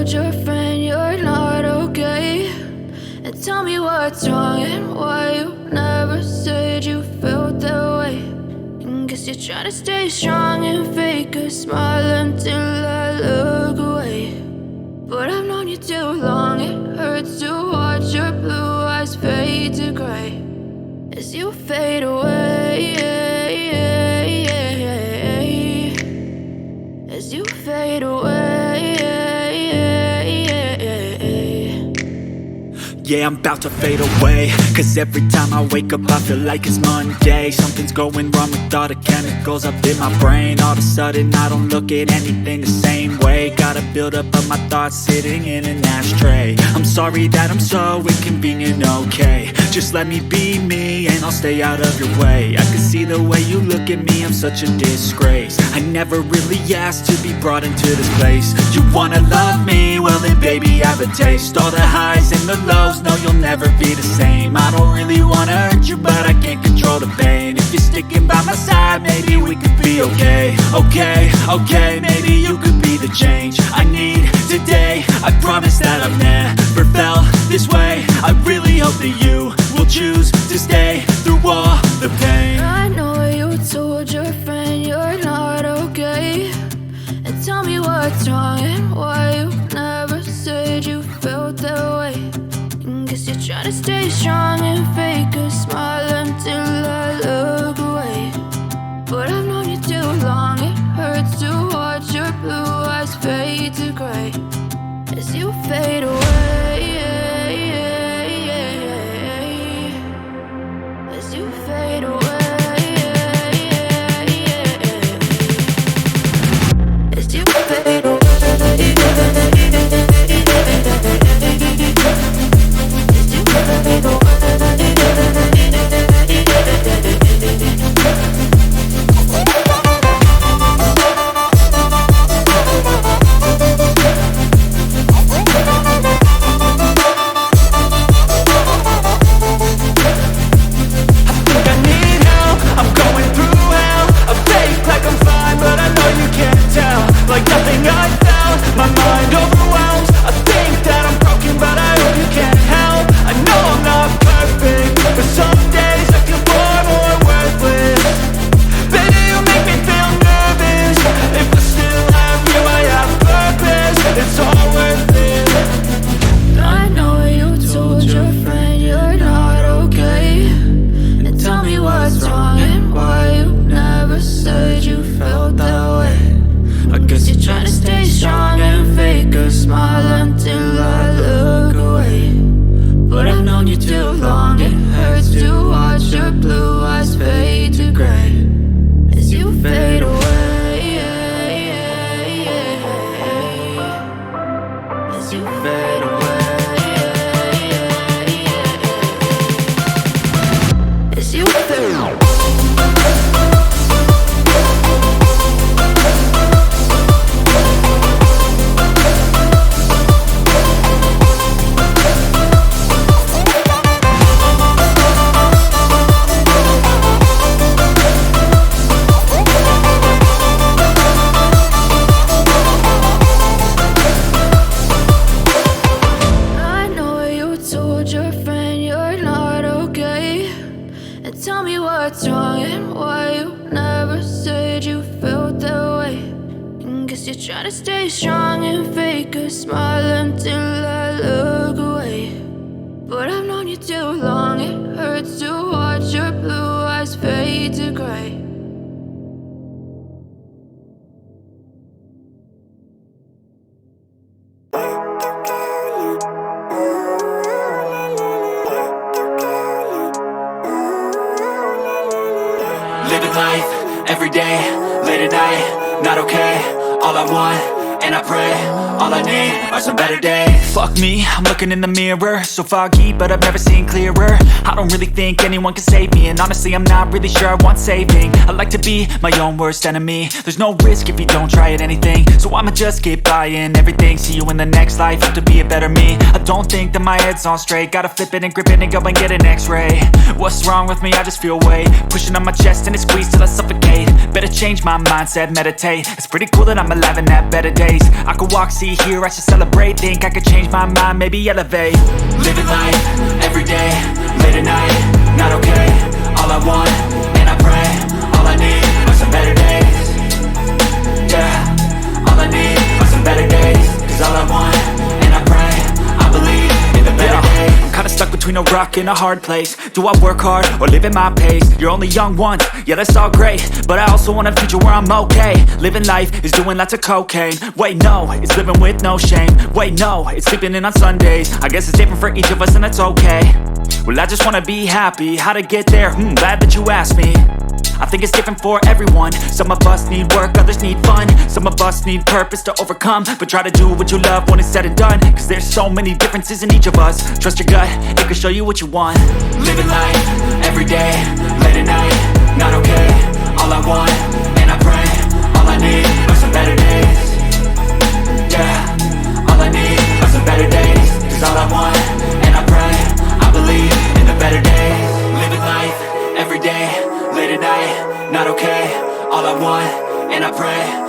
told your friend you're not okay, and tell me what's wrong and why you never said you felt that way. And guess you're trying to stay strong and fake a smile until I look away. But I've known you too long, it hurts to watch your blue eyes fade to gray as you fade away, as you fade away. Yeah, I'm about to fade away, cause every time I wake up I feel like it's Monday. Something's going wrong with all the chemicals up in my brain. All of a sudden I don't look at anything the same way. Gotta build up of my thoughts sitting in an ashtray. I'm sorry that I'm so inconvenient, okay. Just let me be me and I'll stay out of your way. I can see the way you look at me, I'm such a disgrace. I never really asked to be brought into this place. You wanna love me? Well then baby have a taste. All the highs and the lows, no, you'll never be the same. I don't really wanna hurt you, but I can't control the pain. If you're sticking by my side, maybe we could be okay. Okay, maybe you could be the change I need today. I promise that I've never felt this way. I really hope that you will choose to stay through all the pain. I know you told your friend you're not okay, and tell me what's wrong and why you never said you felt that way. Guess you're trying to stay strong and fake a smile until I look away. But I've known you too long, it hurts to watch your blue eyes fade to gray as you fade away, as you fade away, as you fade away. Living life, every day, late at night, not okay. All I want, and I pray, all I need are some better days. Fuck me, I'm looking in the mirror, so foggy, but I've never seen clearer. I don't really think anyone can save me, and honestly I'm not really sure I want saving. I like to be my own worst enemy. There's no risk if you don't try at anything, so I'ma just keep buying everything. See you in the next life, have to be a better me. I don't think that my head's on straight, gotta flip it and grip it and go and get an x-ray. What's wrong with me? I just feel weight pushing on my chest and it squeezes till I suffocate. Better change my mindset, meditate. It's pretty cool that I'm alive and have better days. days. I could walk, see, hear, I should celebrate. Think I could change my mind, maybe elevate. Living life, everyday, late at night, not okay. All I want, and I pray, all I need are some better days. Yeah, all I need are some better days. Cause all I want, and I pray, I believe in the better days. I'm kinda stuck between a rock and a hard place. Do I work hard or live at my pace? You're only young once, yeah that's all great, but I also want a future where I'm okay. Living life is doing lots of cocaine. Wait no, it's living with no shame. Wait no, it's sleeping in on Sundays. I guess it's different for each of us and that's okay. Well I just wanna be happy, how to get there? Glad that you asked me. I think it's different for everyone. Some of us need work, others need fun. Some of us need purpose to overcome. But try to do what you love when it's said and done. Cause there's so many differences in each of us. Trust your gut, it can show you what you want. Living life, everyday, late at night, not okay. All I want, and I pray, all I need are some better days. Yeah, all I need are some better days. Cause all I want, and I pray, I believe in the better days. Living life, everyday, late at night, not okay. All I want, and I pray